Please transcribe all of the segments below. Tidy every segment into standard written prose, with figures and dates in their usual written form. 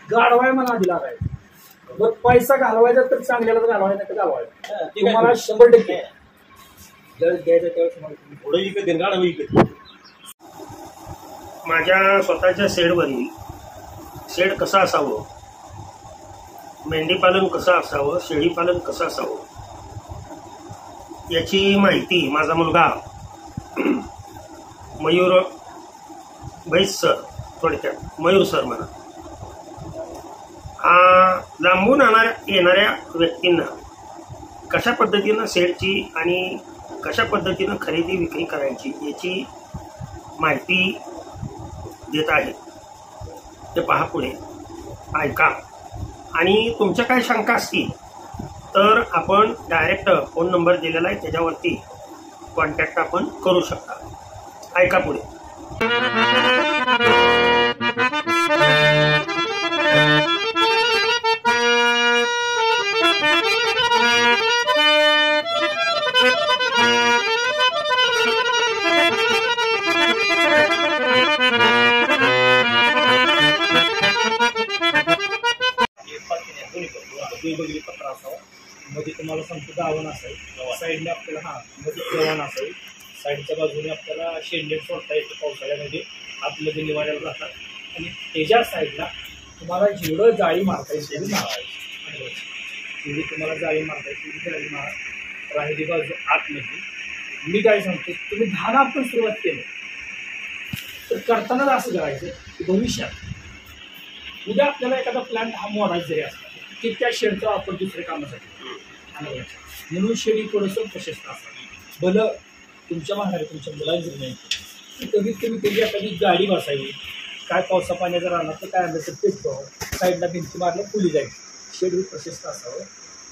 गाढवाय म्हणा आधी लागायचं बरं पैसा घालवायचा तर चांगल्याला घालवायचा तर घालवायचा तुम्हाला 100% ज्यावेळेस द्यायचं त्यावेळेस थोडं विकत गाढव विकत. माझ्या स्वतःच्या शेडवरील शेड कसं असावं, मेंढीपालन कसं असावं, शेळीपालन कसं असावं याची माहिती माझा मुलगा मयूर भैस सर, थोडक्यात मयूर सर म्हणा, हा लांबून येणाऱ्या व्यक्तींना कशा पद्धतीनं शेडची आणि कशा पद्धतीनं खरेदी विक्री करायची याची माहिती देत आहे. ते पहा, पुढे ऐका. आणि तुमच्या काही शंका असतील तर आपण डायरेक्ट फोन नंबर दिलेला आहे त्याच्यावरती कॉन्टॅक्ट आपण करू शकता. ऐका पुढे. पत्र असावं, मध्ये तुम्हाला सांगतो गावन असावी, साईडने आपल्याला मध्ये जवान असावी, साईडच्या बाजूने आपल्याला शेंडेड सोडता येतं पावसाळ्यामध्ये, आतमध्ये निवाऱ्याला जातात. आणि त्याच्या साईडला तुम्हाला जेवढं जाळी मारता येईल तेवढी मारायची, तेवढी तुम्हाला जाळी मारता येईल तेवढी जाळी मारा. राहिली बाजू आतमध्ये. मी काय सांगतो, तुम्ही 10 आपण सुरुवात केली तर करतानाच असं करायचं की भविष्यात उद्या आपल्याला एखादा प्लॅन हा मोडायचा जरी असला की त्या शेडचा वापर दुसऱ्या कामासाठी म्हणून शेडी थोडंसं प्रशस्त असावी. भलं तुमच्या माघारी तुमच्या मुलांची नाही कमीत कमी कधी एखादी गाडी बसावी, काय पावसा पाण्याचा राहणार तर काय आणलं तर पेटतो, साईडला भिंती मारल्या फुली जाईल. शेड ही प्रशस्त असावं,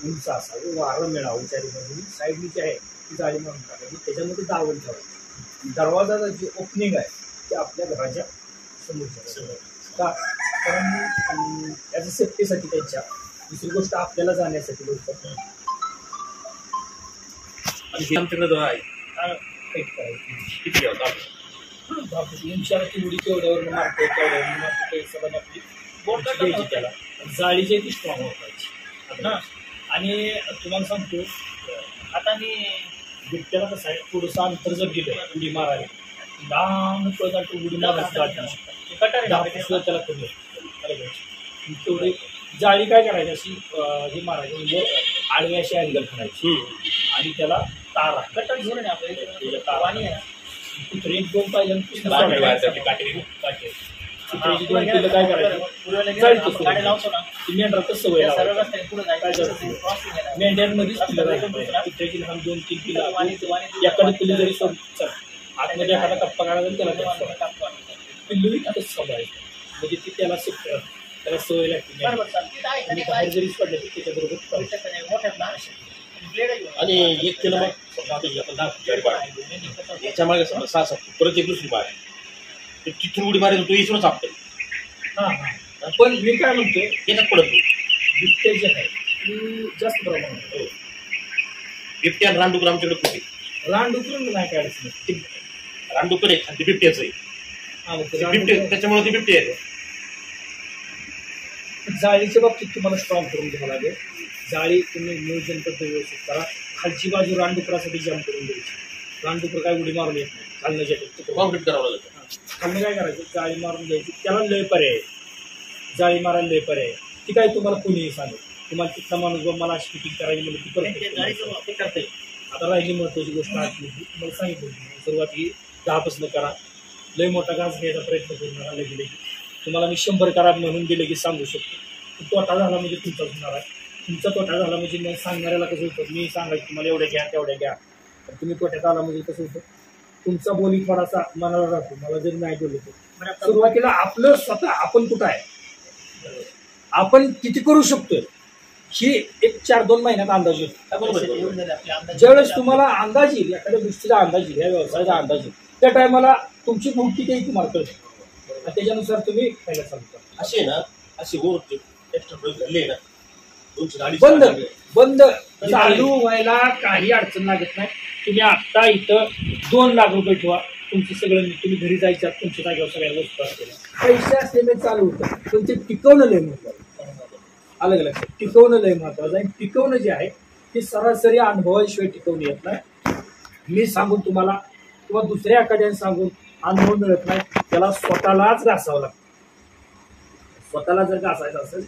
उंच असावं, वारं मिळावं चारी बाजूनी. साईडनी जी आहे ती जाळी मारून टाकायची, त्याच्यामध्ये दावण ठेवायची. दरवाजाचा जे ओपनिंग आहे ते आपल्या घराच्या समोरच्या का, कारण त्याच्या सेफ्टीसाठी त्यांच्या. दुसरी गोष्ट आपल्याला जाण्यासाठी लोक आमच्याकडे आहे किती उडी केवढ्यावर मारते तेवढ्यावर मारते सगळं आपली द्यायची त्याला. जाळीची ती स्ट्रॉंग होतायची ना. आणि तुम्हाला सांगतो आता मी बिबट्याला कसं आहे थोडंसं अंतर जर दिलं उडी मारायला, लांब पळत उडी मारायचं त्याला कमी तेवढे. जाळी काय करायची अशी हे मारायची म्हणजे आडवी अशी अँगल करायची आणि त्याला तारा कटार घेऊन आहे आपल्या तारा आणि कुत्रे 1-2 पाहिजे चित्रेची 2 किलो काय करायचं जाळी मेंढरातच सवय मेंढ्यांमध्येच कुत्र्याची लहान 2-3 किलो एखादं पिल्लू जरी सोड आतमध्ये एखादा कप्पा काढायचा त्याला पिल्लूही त्यातच सांभाळायचं म्हणजे ती त्याला शिकतात, त्याला सवय लागते. आणि बाहेर जरी पडलं तर त्याच्याबरोबर. आणि 1 किलो याच्या मागे 6-7 परत एक दुसरी बाहेर तिथून उडी मारायचं तो इथूनच आपलं. हां पण मी काय म्हणतो येतात पडत बिबटे जे आहे ती जास्त प्रमाणात बिबट्या आणि रानडुकर आमच्याकडे कुठे रानडुकर नाही काय अडचण. रानडुकर आहे खाली बिबट्याचं आहे, बिबटे त्याच्यामुळे ती बिबटी आहे. जाळीच्या बाबतीत तुम्हाला स्ट्रॉंग करून घ्यावं लागेल. जाळी तुम्ही नियोजन पद्धती व्यवस्थित करा. खालची बाजू रानडुकरासाठी जाम करून द्यायची. रानडुकर काय उडी मारून येत नाही, खालनं कॉन्क्रीट करावं लागतं. खालनं काय करायचं जाळी मारून द्यायची, त्याला लय पर्याय. जाळी मारायला लय पर्याय ती काय तुम्हाला कोणीही सांगेल. तुम्हाला तिथला माणूस मला अशी फिटिंग करायची म्हणजे ती परत करता येईल. आता राहिली महत्त्वाची गोष्ट आतली तुम्हाला सांगितलं सुरुवाती 10 करा. लय मोठा घास घ्यायचा प्रयत्न करू नका. लगेच तुम्हाला मी 100 करा म्हणून दिले की सांगू शकतो. तोटा झाला म्हणजे तुमचाच होणार आहे. तुमचा तोटा झाला म्हणजे मग सांगणाऱ्याला कसं होतं, मी सांगायचं तुम्हाला एवढ्या घ्या तेवढ्या घ्या, तर तुम्ही तोट्यात आला म्हणजे कसं होतं तुमचा बोली थोडासा मनाला राहतो. मला जरी नाही बोललो तर सुरुवातीला आपलं स्वतः आपण कुठं आहे, आपण किती करू शकतो ही एक 4-2 महिन्यात अंदाज येतो. ज्यावेळेस तुम्हाला अंदाज येईल, एखाद्या गोष्टीचा अंदाज येईल, या व्यवसायाचा अंदाज येईल, त्या टायमाला तुमची भूक किती आहे तुम्हाला कळते. त्याच्यानुसार तुम्ही खायला सांगता. असे ना असे एक्स्ट्रा ना बंद बंद चालू व्हायला काही अडचण लागत नाही. तुम्ही आत्ता इथं 2 लाख रुपये ठेवा, तुमचं सगळं तुम्ही घरी जायच्यात तुमच्या जागेवर सगळ्या वस्तू असतील. पैसे असलेले चालू होतं पण ते टिकवणं लय महत्वाचं. अलग लक्षात टिकवणं लय महत्वाचं आणि टिकवणं जे आहे ते सरासरी अनुभवाशिवाय टिकवून येत नाही. मी सांगून तुम्हाला किंवा दुसऱ्या एखाद्याने सांगून अनुभव मिळत नाही. त्याला स्वतःलाच घासावं लागतं. स्वतःला जर घासायचं असेल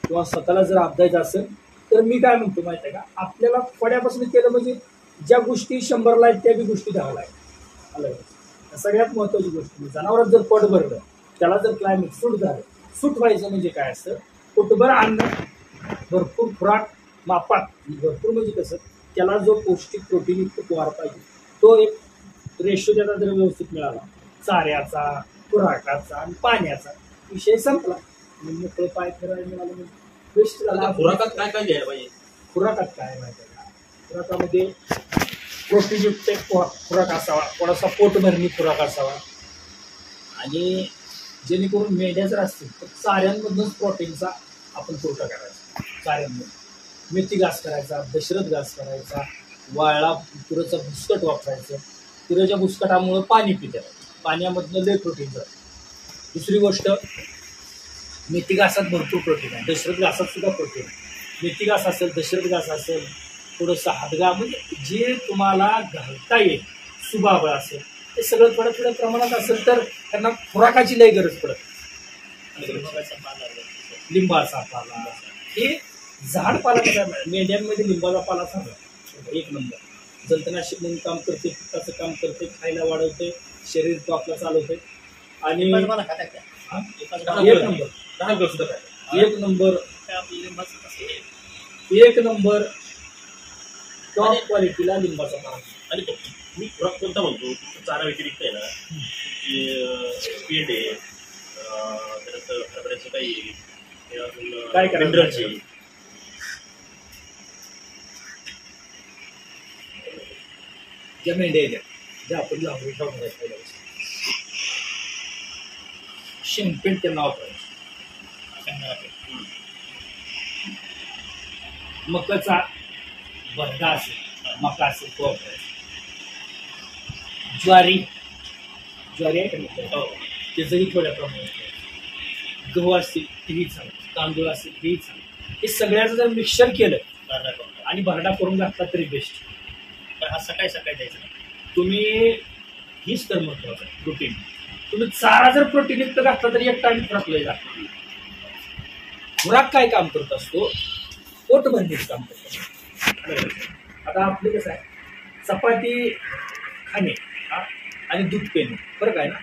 किंवा स्वतःला जर अपदायचं असेल तर मी काय म्हणतो माहिती आहे का, आपल्याला पड्यापासून केलं म्हणजे ज्या गोष्टी 100ला आहेत त्या बी गोष्टी 10ला आहेत. अलग सगळ्यात महत्वाची गोष्ट जनावरात जर पोट भरलं त्याला जर क्लायमेट सूट झालं, सूट व्हायचं म्हणजे काय असतं, पोटभर अन्न भरपूर खुराक मापात भरपूर म्हणजे कसं त्याला जो पौष्टिक प्रोटीनयुक्त पदार्थ पाहिजे तो एक रेशो त्याला जर व्यवस्थित मिळाला, चाऱ्याचा, खुराकाचा आणि पाण्याचा, विषय संपला. मोकळं पाय फिरायला मिळालं म्हणजे बेस्ट झाला. खुराकात काय काय घ्यायला पाहिजे? खुराकात काय माहिती आहे का, खुराकामध्ये प्रोटीनयुक्त खुराक असावा, थोडासा पोटभरणी खुराक असावा आणि जेणेकरून मेंढ्या जर असतील तर चाऱ्यांमधूनच प्रोटीनचा आपण पुरवठा करायचा. चाऱ्यांमधून मेथी घास करायचा, दशरथ घास करायचा, वाळला तुरचं भुसकट वापरायचं. तुऱ्याच्या भुसकटामुळं पाणी पितात, पाण्यामधनं लय प्रोटीन जातं. दुसरी गोष्ट, मेथी घासात भरपूर प्रोटीन आहे, दशरथ घासात सुद्धा प्रोटीन आहे. मेथी घास असेल, दशरथ घास असेल, थोडंसं हातगा म्हणजे जे तुम्हाला घालता येईल, सुबाबळ असेल, ते सगळं थोड्या थोड्या प्रमाणात असेल तर त्यांना खुराकाची लई गरज पडत. लिंबाचा पाला, हे झाड पाला, मेंढ्यांमध्ये लिंबाचा पाला चांगला एक नंबर. जंतनाशक म्हणून काम करते, पिकाचं काम करते, खायला वाढवते, शरीर तो आपला चालवते आणि एक नंबर टॉप क्वालिटीला लिंबाचा पाला. आणि मी खुराक कोणता म्हणतो, चारा व्यतिरिक्त आहे ना, पेंड आहे, त्यानंतर हरभऱ्याचं काही काय करायचं, ज्या मेंढ्या आहेत ज्या आपण लावणी ठेवणार शेणपेंट त्यांना वापरायचं. मकाचा भरडा असेल, मका असेल तो वापरायचा. ज्वारी आहे का नाही, त्याचंही थोड्या प्रमाणात. गहू असतील तेही चांगलं, तांदूळ असतील तेही चांगलं. हे सगळ्याचं जर मिक्सर केलं आणि भरडा करून घातला तरी बेस्ट. पण हा सकाळी सकाळी द्यायचा. तुम्ही हीच तर महत्वाचं आहे प्रोटीन. तुम्ही चारा जर प्रोटीनयुक्त घातला तरी एक टाइम खुराक लय लागतो. खुराक काय काम करत असतो, पोट भरण्याचं काम करतो. आता आपले कसं आहे, चपाती खाणे आणि दूध पिणे फरक आहे ना.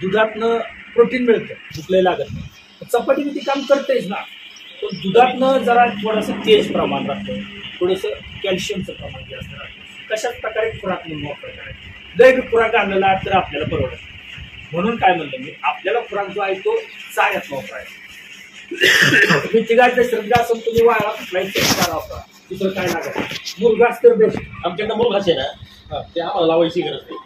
दुधातनं प्रोटीन मिळतं, भूक लय लागत नाही. चपातीने ती काम करतेच ना, पण दुधातनं जरा थोडंसं तेज प्रमाण राहतं, थोडंसं कॅल्शियमचं प्रमाण जास्त राहतं. कशाच प्रकारे खुराक म्हणून वापर करायचा. लय बी खुराक आणलेला तर आपल्याला परवडत. म्हणून काय म्हणतो मी, आपल्याला खुराक जो आहे तो चाऱ्यात वापरायचा. मिथिगाच श्रद्धा असून तुम्ही वाळा कुठलाही चारा वापरा, दुसरं काय लागत. मुरघास तर बेस्ट. आमच्याकडे मुरघास आहे ना, ते आम्हाला लावायची गरज नाही.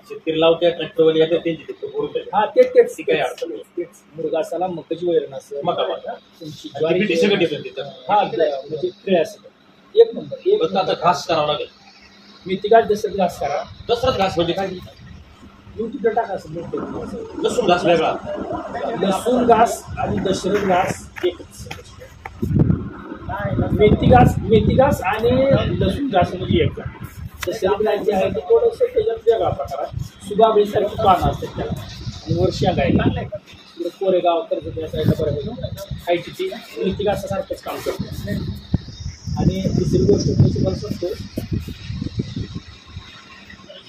शेतकरी लावत्या, ट्रॅक्टरवाली येतात, त्यांची ते करून हा तेच काय अडचण नाही. तेच मुरघासाला मकाची वैरण असं मका तुमची ज्वारी सगळं येतं तिथं. हा म्हणजे ट्रे असं एक नंबर. एक आता घास करावा लागेल. मिथिगाच दशरथ घास करा. दसराच घास म्हणजे काय, युट्यूबला टाका असं लसूण घास वेगळा, लसूण घास आणि दशरथ घास एकच. मेथी घास आणि लसूण घास म्हणजे एक. दशरथ घास जे आहे ते थोडंसं त्याच्यात वेगळा प्रकार आहे. सुबाबळीसारखी पानं असतात त्याला आणि वर शेंगा आहे. कोरेगाव कर्जत या साईडला बरोबर खायची ती मेथी घासासारखंच काम करते. आणि दुसरी गोष्ट मी तुम्हाला सांगतो,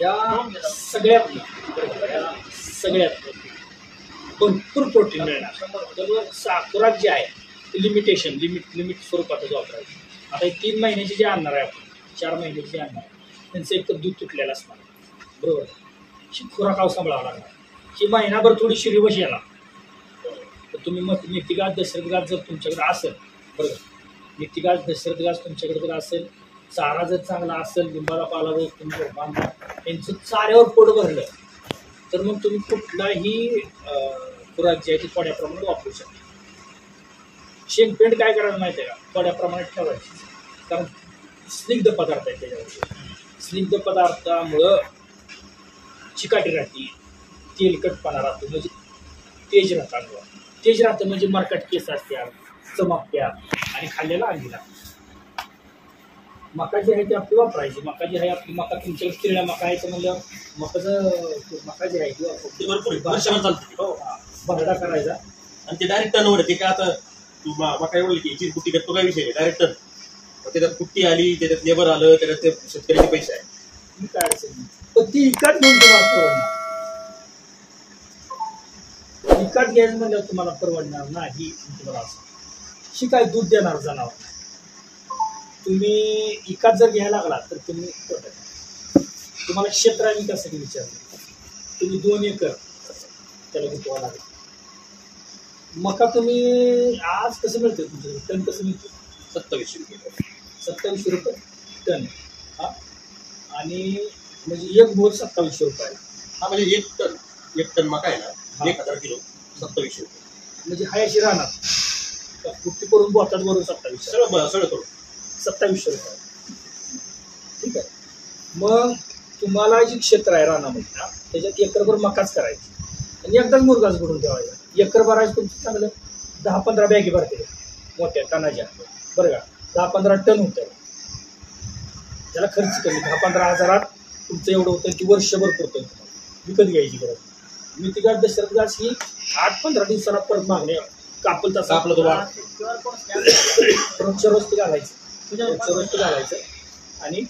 या सगळ्यात भरपूर प्रोटीन मिळणार. तर खुराक जे आहे ते लिमिट स्वरूपातच वापरायचं. आता 3 महिन्याची जे आणणार आहे आपण, 4 महिन्याची आणणार आहे, त्यांचं एक तर दूध तुटलेलं असणार बरोबर. ही खुराकाव सांभाळावं लागणार. ही महिनाभर थोडी शिरीवश येणार. तर तुम्ही मेथीघास दशरथ घास जर तुमच्याकडे असेल बरोबर, मेथीघास दशरथ घास तुमच्याकडे जर असेल, चारा जर चांगला असेल, लिंबाला पाला जर तुम्ही बांधला, त्यांचं चाऱ्यावर पोट भरलं तर मग तुम्ही कुठलाही खुराक जी आहे ती थोड्या प्रमाणात वापरू शकता. शेणपेंड काय करायला माहिती आहे का, थोड्या प्रमाणात ठेवायची. कारण स्निग्ध पदार्थ आहे त्याच्यावर. स्निग्ध पदार्थामुळं चिकाटी राहते, तेलकटपणा राहतो, म्हणजे तेज राहतात. तेज राहतं म्हणजे मरकट केस असत्या, चमकत्या आणि खाल्लेला अंडी लागते. मका जी आहे ती आपली वापरायची. मका जी आहे आपली, मका तुमच्याकडे किरड्या मका आहे तर म्हणलं मका जी आहे ती ते भरपूर वर्षभर चालते. हो, भरडा करायचा. आणि ते डायरेक्ट टर्नवर येते का? आता तू मका एवढं की याची कुट्टी करतो काय विषय नाही, डायरेक्ट टर्न. त्याच्यात कुट्टी आली, त्याच्यात लेबर आलं, त्याच्यात ते शेतकऱ्याचे पैसे आहे. मी काय अडचण नाही, पण ती इकत घेऊन तुम्हाला परवडणार. इकत घ्यायचं म्हणल्यावर तुम्हाला परवडणार नाही. तुम्हाला असं शिकाय दूध देणार जनावर नाही. तुम्ही इकत जर घ्यायला लागला तर तुम्हाला क्षेत्र आम्ही त्यासाठी विचारलं. तुम्ही 2 एकर त्याला गुंतवा लागेल. मका तुम्ही आज कसं मिळतं तुमच्याकडे? टन कसं मिळतं? 2700 रुपये. 2700 रुपये टन. हा, आणि म्हणजे एक बोल 2700 रुपये. हा, म्हणजे एक टन मका आहे ना, 1000 किलो 2700 रुपये. म्हणजे हायशी राहणार कुट्टी करून बोटात भरून 2700. सगळं करून 2700 रुपये. ठीक आहे. मग तुम्हाला जे क्षेत्र आहे रानामध्ये ना, त्याच्यात एकरभर मकाच करायची आणि एकदाच मुरगाच भरून ठेवायचा. एकर भरायचं तुमचं चांगलं 10-15 बॅगी भरते मोठ्या टनाच्या, बरं का. 10-15 टन होतं. त्याला खर्च कमी. 10-15 हजारात तुमचं एवढं होतं की वर्षभर पुरतं. तुम्हाला विकत घ्यायची गरज. मी ती गाठ दशरथ गाছ ही 8-15 दिवसाला परत मागणे कापल तसा आपलं तो रोजच्या रोज ते घालायचं. रोजच्या रोज ते घालायचं आणि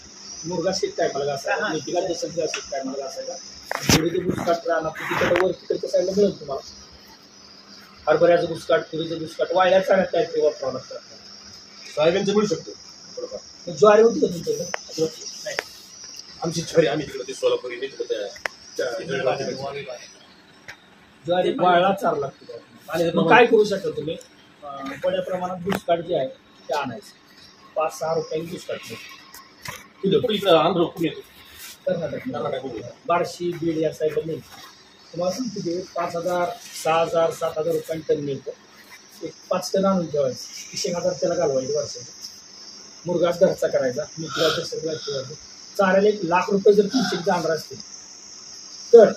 मुरगा शेत टायमाला घासायचा. मेथीला दशरथ गाछ शेत टायमाला घासायचा. तुरीचं बुसकाट राहणार तिकडे वर तिकडच्या साईडला मिळेल तुम्हाला. हरभऱ्याचं बुसकाट, तुरीचं बुसकाट, वाळ्या चाऱ्यात काहीतरी वापरावं लागतं. सोयाबीनचं मिळू शकतो थोडंफार. ज्वारी होती का तुमच्याकडे? नाही, आमची ज्वारी आम्ही तिकडे ते सोलापुरी ज्वारी वाळला चार लागतो. आणि मग काय करू शकता तुम्ही? बड्या प्रमाणात बुसकाट जे आहे ते आणायचं. 5-6 रुपयांनी बुसकाट किलो. इकडं आंध्र कुठे येतो? कर्नाटक, बार्शी, बीड या साईडला मिळतं. तुम्हाला सांगतो की 5,000, 6,000, 7,000 रुपयांनी टन मिळतं. एक 5 टन आणून ठेवायचं. 1,000 त्याला घालवायचं वर्षाचं. मुरगास घरचा करायचा. मिठीला दशरथ ठेवायचं. चाऱ्याला 1,00,000 रुपये जर तुमचे जाणार असतील तर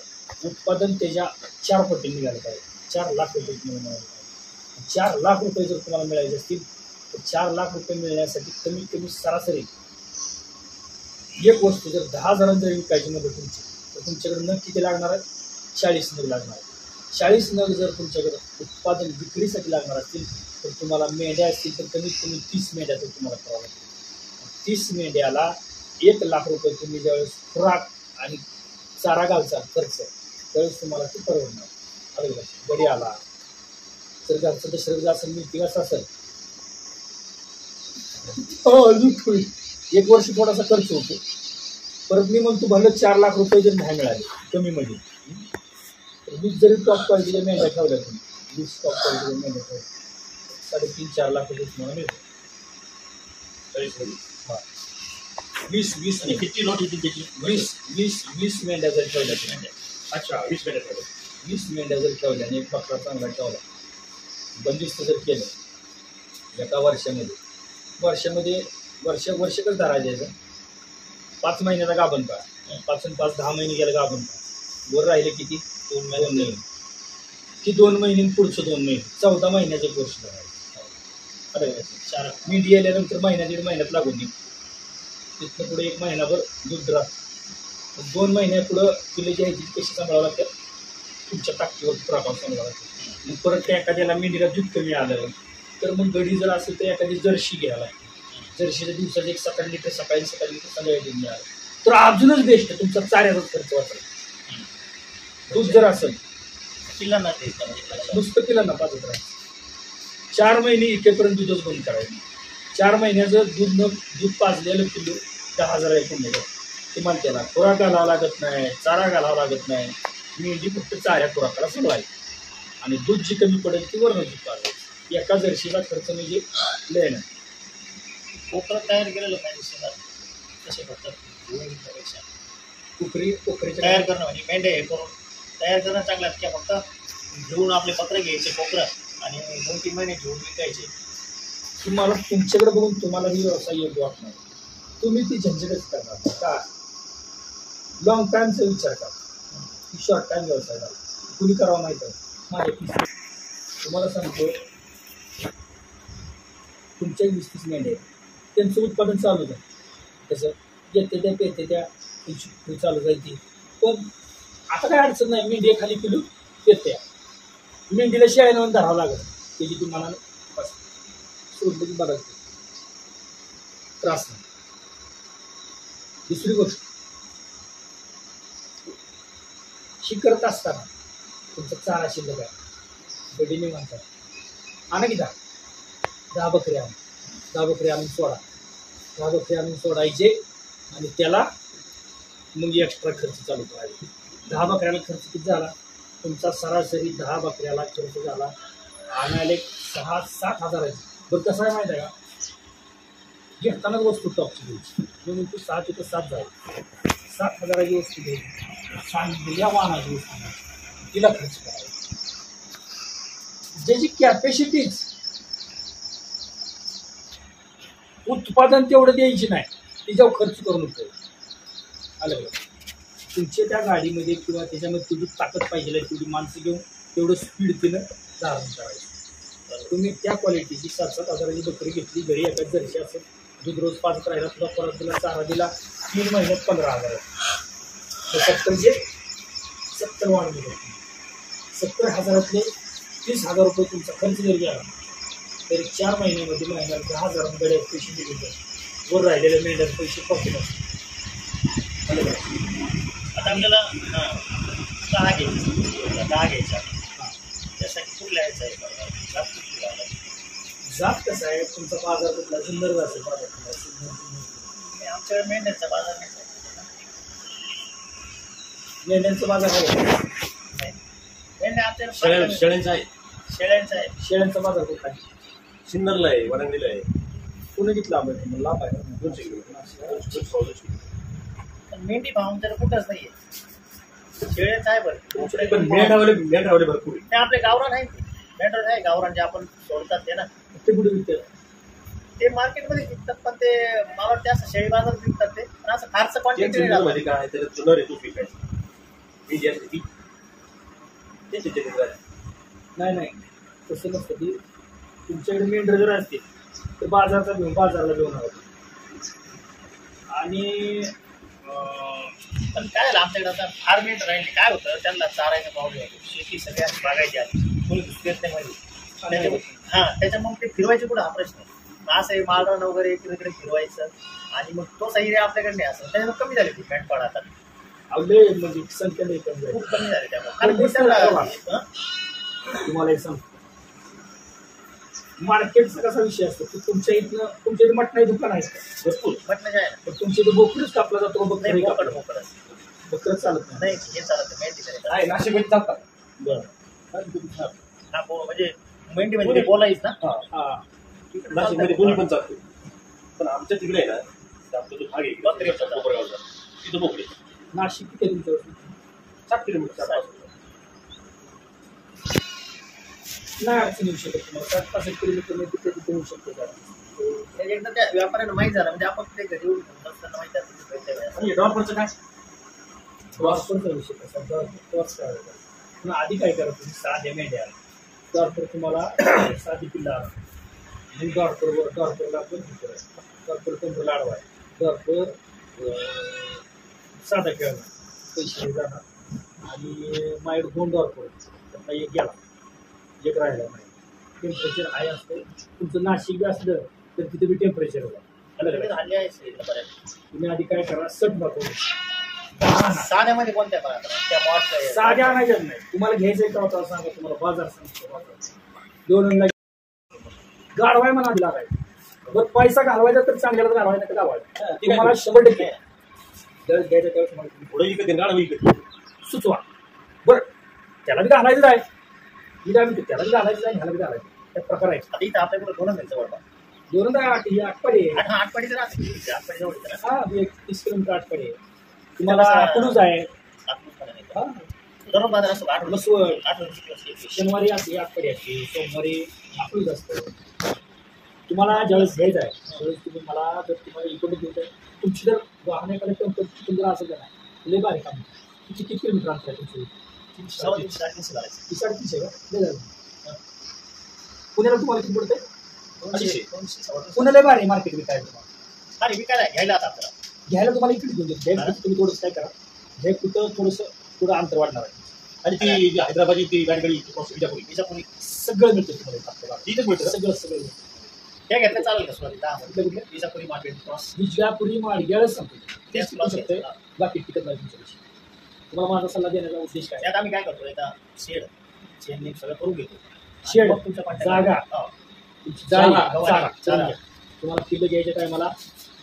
उत्पादन त्याच्या 4 पटीने निघालं पाहिजे. 4,00,000 रुपये तुम्हाला मिळाले पाहिजे. 4,00,000 रुपये जर तुम्हाला मिळायचे असतील तर 4,00,000 रुपये मिळण्यासाठी कमीत कमी सरासरी एक वस्तू जर 10,000 जर विकायची मध्ये तुमची तर तुमच्याकडे नग किती लागणार आहे? 40 नग लागणार आहे. 40 नग जर तुमच्याकडे उत्पादन विक्रीसाठी लागणार असतील तर तुम्हाला मेंढ्या असतील तर कमीत कमी 30 मेंढ्या तर तुम्हाला करावं लागतील. 30 मेंढ्याला 1,00,000 रुपये तुम्ही ज्यावेळेस खुराक आणि चारा घालचा खर्च त्यावेळेस तुम्हाला ते परवडणार. अलग बडी आला जर घरचं दशरथ असेल, मिळती कसं असेल, एक वर्ष थोडासा खर्च होतो. परत मी म्हणतो भलं 4,00,000 रुपये जर नाही मिळाले कमीमध्ये तर 20 जरी टॉप क्वालिटीच्या मेंढ्या ठेवल्या तुम्ही, 20 टॉप क्वालिटीच्या मेंढ्या ठेवल्या 3-4 लाख रुपये तुम्हाला मिळतो. 20 किती लॉट येतील त्याची? 20 मेंढ्या जर ठेवल्या तुम्ही. अच्छा, 20 मेंढ्या ठेवल्या. 20 मेंढ्या जर ठेवल्या आणि एक बकरा चांगला ठेवला, बंदिस्त जर केलं एका वर्षामध्ये वर्षकच धरायचं द्यायचं. 5 महिन्याचा गाभण काळ, 5 आणि 5 10 महिने गेलं गाभण काळ. वर राहिले किती? 2 महिने. ती 2 महिने पुढचं 2 महिने 14 महिन्याचे कोर्स धरायचं. अरे 4 मीठ गेल्यानंतर दीड महिन्यात लागून नाही. तिथनं पुढे 1 महिनाभर दूध राहतं. 2 महिन्यापुढं तुला जी आहे ती कशी सांभाळावं लागतं? तुमच्या टाकीवर प्रभाव सांभाळावं लागतं. मग परत त्या एखाद्याला मेंढीला दूध कमी आलं तर मग गडी जर असेल तर एखादी जर्शी घ्यायला लागते. जर्शीच्या दिवसात 7-8 लिटर सकाळी लिटर संध्याकाळी दूध मिळालं तर अजूनच बेस्ट. तुमचा चाऱ्याचाच खर्च वाचला. दूध जर असेल किल्लांना नुसतं किल्लांना पाजत राहायचं. 4 महिने इकेपर्यंत दूधच बंद करायचं. 4 महिन्याचं दूध पाजलेलं किलो 10,000 एकूण मिळतं. तुम्हाला त्याला खुराक घालावा लागत नाही, चारा घालावा लागत नाही. मेंढी फक्त चाऱ्या खुराकाला सोडवायची आणि दूध जी कमी पडेल ती वरण दूध पाजायचं. एका जर्शीला खर्च म्हणजे लय नाही. कोकरात तयार केलेलं पाहिजे कसे करतात पोखरीच्या तयार करणं म्हणजे मेंढ्या हे करून तयार करणं चांगलं की फक्त घेऊन आपले पत्र घ्यायचे कोकरं आणि 2-3 महिने घेऊन विकायचे. तुम्हाला तुमच्याकडे बघून तुम्हाला ही व्यवसाय योग्य वाटणार. तुम्ही ती झंझटच करणार का? लॉंग टाईमचा विचार करा. शॉर्ट टाइम व्यवसाय झाला. कुणी करावं माहिती आहे माझ्या किस्से तुम्हाला सांगतो. तुमच्या 20-30 मेंढ्या आहेत, त्यांचं उत्पादन चालू आहे. तसं येते त्या पेते त्या त्यांची चालू जायची. पण आता काय अडचण नाही. मेंढी खाली किलो पेत्या. मेंढीला शेळ्यानं धरावं लागत त्याची तुम्हाला सोडलं की बघा त्रास नाही. दुसरी गोष्ट, करत असताना तुमचा चारा शिल्लक आहे, गडीने म्हणतात आणा की 10 बकरी आणून 10 बकरी आणून सोडा. 10 बकरी आणून सोडायचे आणि त्याला मग एक्स्ट्रा खर्च चालू करायचा. 10 बकऱ्याला खर्च किती झाला तुमचा? सरासरी 10 बकऱ्याला खर्च झाला आणायला 6-7 हजाराची. बरं कसं आहे माहिती आहे का, घेतानाच वस्तू टॉपची घ्यायची. म्हणून तू 7 तिथं 7 जाईल. 7 हजाराची वस्तू घ्यायची, सांगितलेल्या वाहनाची वस्तू घ्यायची, तिला खर्च करायचा. ज्याची कॅपॅसिटीज उत्पादन तेवढं द्यायची नाही, तिच्यावर खर्च करू नको. आलं बघा, तुमच्या त्या गाडीमध्ये किंवा त्याच्यामध्ये तेवढी ताकद पाहिजे, तेवढी माणसं घेऊन तेवढं स्पीड तिनं धारण करायचं. तुम्ही त्या क्वालिटीची 7-7 हजाराची बकरी घेतली, घरी एकाच जर्शी असेल, दूध रोज 5 राहिला सुद्धा, परत तिला चारा दिला, 3 महिन्यात 15 हजार. 70 वाढले. 70 हजारातले 30,000 रुपये तुमचा खर्च जर गेला तरी 4 महिन्यामध्ये महिन्याला 10,000 रुपये पैसे दिले जातात. वर राहिलेले मेंढ्याचे पैसे प्रॉफिट असतात. आता आपल्याला 10 घ्यायचा त्यासाठी कुठल्या यायचं आहे? जात कसं आहे तुमचा? बाजार कुठला? सुंदर जातो बाजार कुठला? आमच्याकडे मेंढ्यांचा बाजार नाही. मेंढ्यांचा बाजार आहे. मेंढ्या आमच्याकडे शेळ्यांचा आहे. शेळ्यांचा आहे. शेळ्यांचा बाजार कुठला आहे? सिन्नरला आहे, वरंगीला आहे. पुणे किती लांब आहे? तुम्हाला लांब आहे 200 किलोमीटर. पण मेंढी भाव आमच्याकडे कुठंच नाहीये. शेळ्यांचा आहे बरं. पण मेंढरावले भरपूर आहे. ते आपले गावरान आहे. मेंढर आहे गावरान जे आपण सोडतात ते ना, ते कुठे विकतात? ते मार्केटमध्ये विकतात. पण ते मला वाटतं असं शेळी बाजारात विकतात ते. पण असं फारसं क्वांटिटी नाही. मध्ये काय त्याच्यात जुनर आहे, तू विकायचं मी जी असते ती नाही तसं नसतं. ती तुमच्याकडे मेंढर जर असते तर बाजारला घेऊन आहोत. आणि पण काय झालं आमच्याकडे आता फार मेंढर राहिले. काय होतं त्यांना चारायचा प्रॉब्लेम होतो. शेती सगळ्यात बागायची आली, कोणी घुसतेच नाही मध्ये. त्याच्यामुळे ते फिरवायचे कुठं हा प्रश्न. असं आहे मालरान वगैरे इकडे फिरवायचं आणि मग तो सही आपल्याकडे नाही असं. त्याच्यामुळे कमी झाले मेंढपाळ आता. आवडे म्हणजे संख्या नाही कमी खूप कमी झाले त्यामुळे. तुम्हाला एक सांगतो, मार्केटचा कसा विषय असतो की तुमच्या मटणाची दुकान आहे भरपूर मटणाचे आहे ना. तुमच्या इथे बोकडच कापला जातो. बोकड बकरं चालत नाही. हे चालत मेंढी आहे. नाशिकमध्ये चालतात. बरं. म्हणजे मेंढी म्हणजे बोलायच ना. नाशिकमध्ये दोन्ही पण चालतो. पण आमच्या तिकडे आहे ना, आपला जो भाग आहे कोपरगावचा, तिथं बोकडे. नाशिक किती तुमच्यावर? 7 किलोमीटर. नाही अडचण येऊ शकत तुम्हाला. 7-5 किलोमीटर तिथे होऊ शकतो. एकदा त्या व्यापाऱ्यांना माहीत झालं म्हणजे आपण ते घरी येऊन असताना माहीत झालं. डॉक्टरचं काय डॉक्टरचा विषय कसा? डॉक्टरच काय होता पण आधी काय करा तुम्ही? साध्या मेंढ्या डॉक्टर तुम्हाला साधी पिल्ला आणा. मग डॉक्टरला पण डॉक्टर तुमचं लाडवाय. डॉक्टर साधा खेळणार, पैसे जाणार आणि माझ्याकडे 2 डॉक्टर त्यातला एक गेला, एक राहिला नाही. टेम्परेचर हाय असतं. तुमचं नाशिक बी असलं तर तिथे बी टेम्परेचर होतं. तुम्ही आधी काय करा? सट दाखवून साध्यामध्ये कोणत्या साध्या आणायच्याच नाही. तुम्हाला घ्यायचंय का होता सांगा. तुम्हाला बाजार सांगतो. 2 गाडवाय म्हणा आधी लागायचं. बरं पैसा घालवायचा तर चांगल्याला घालवायचा का घालवायचा तुम्हाला 100% जर घ्यायचं त्यावेळेस तुम्हाला पुढे विकत गाडा विकत सुचवा. बरं त्याला बी घालायचं आहे. मी काय म्हणते त्याला बी घालायचं आहे, ह्याला बी घालायचं. त्या प्रकार आहे. आता इथं आपल्याकडे 2 घ्यायचं वाटतं. 2 आठपाडी आहे. 8पाडी जर असेल 8पाडी जवळ हा 30 किलोमीटर आठपाडी आहे. तुम्हाला अकलूज आहे. दररोज बाजार असतो. 8 शनिवारी असते आठपाडी असते, सोमवारी अकलूज असतं. तुम्हाला ज्यावेळेस घ्यायचं आहे त्यावेळेस तुम्ही मला जर तुम्हाला इकडे घ्यायचं आहे, तुमची जर वाहन एखाद्या कंपनी जर असेल का नाही लय बारीक काम किती किलोमीटर अंतर आहे तुमचं? 300-350 घालायचं. 350 आहे का? लय झालं. पुण्याला तुम्हाला किती पडतंय? 200-200. पुण्याला भारी मार्केट विकायला तुम्हाला. अरे विकायला घ्यायला आता आपल्याला. घ्यायला तुम्हाला इकडे घेऊन जाईल. घ्यायला तुम्ही थोडंसं काय करा, घ्या कुठं थोडंसं पुढं अंतर वाढणार आहे. आणि ती जी हैदराबादी ती गाडी विजापुरी विजापुरी सगळं मिळतं तुम्हाला आपल्याला. तिथेच मिळतं. सगळं सगळं मिळतं. त्या घेतल्या चालेल का सॉरी 10 कुठल्या कुठल्या? विजापुरी मार्केट क्रॉस विजापुरी माडग्याळच सांगतो. तेच त्याच टिकू शकतंय, बाकी टिकत नाही तुमच्यापाशी. तुम्हाला माझा सल्ला देण्याचा उद्देश काय? त्यात आम्ही काय करतो एकदा शेडने सगळं करून घेतो. शेड, मग तुमच्या पाट्या जागा. हो. तुमची जागा, जागा. जागा. तुम्हाला पिल्लं घ्यायच्या टायमाला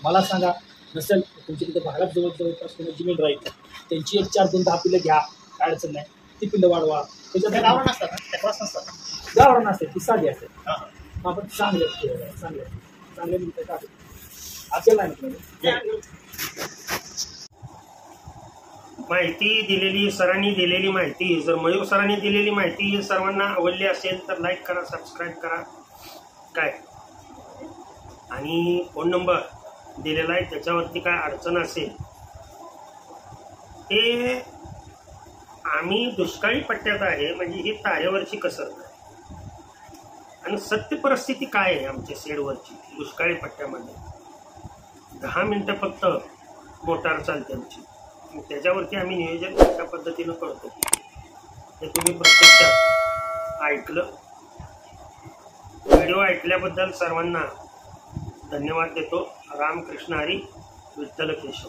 मला सांगा. नसेल तुमच्या तिथं भागात जवळपास तुम्हाला जमीन राहील, त्यांची 1 4 2 10 पिल्लं घ्या, काय अडचण नाही. ती पिल्लं वाढवा. त्या त्याच्यात गावरान असतात ना, त्या क्रॉस नसतात. गावरान असते, ती साधी असते. हा. आपण चांगले मिळतं टाकू आपल्याला नाही म्हटलं. माहिती दिलेली सरांनी दिलेली माहिती, जर मयूर सरांनी दिलेली माहिती सर्वांना आवडली असेल तर लाईक करा, सबस्क्राईब करा काय, आणि फोन नंबर दिलेला आहे त्याच्यावरती काय अडचण असेल ते आम्ही दुष्काळी पट्ट्यात आहे, म्हणजे ही तारेवरची कसर नाही. आणि सत्य परिस्थिती काय आहे आमच्या शेडवरची दुष्काळी पट्ट्यामध्ये. 10 मिनिटं फक्त मोटार चालते आमची, त्याच्यावरती आम्ही नियोजन कशा पद्धतीनं करतो हे तुम्ही प्रत्यक्षात ऐकलं. व्हिडिओ ऐकल्याबद्दल सर्वांना धन्यवाद देतो. रामकृष्ण हरी, विठ्ठल केशव.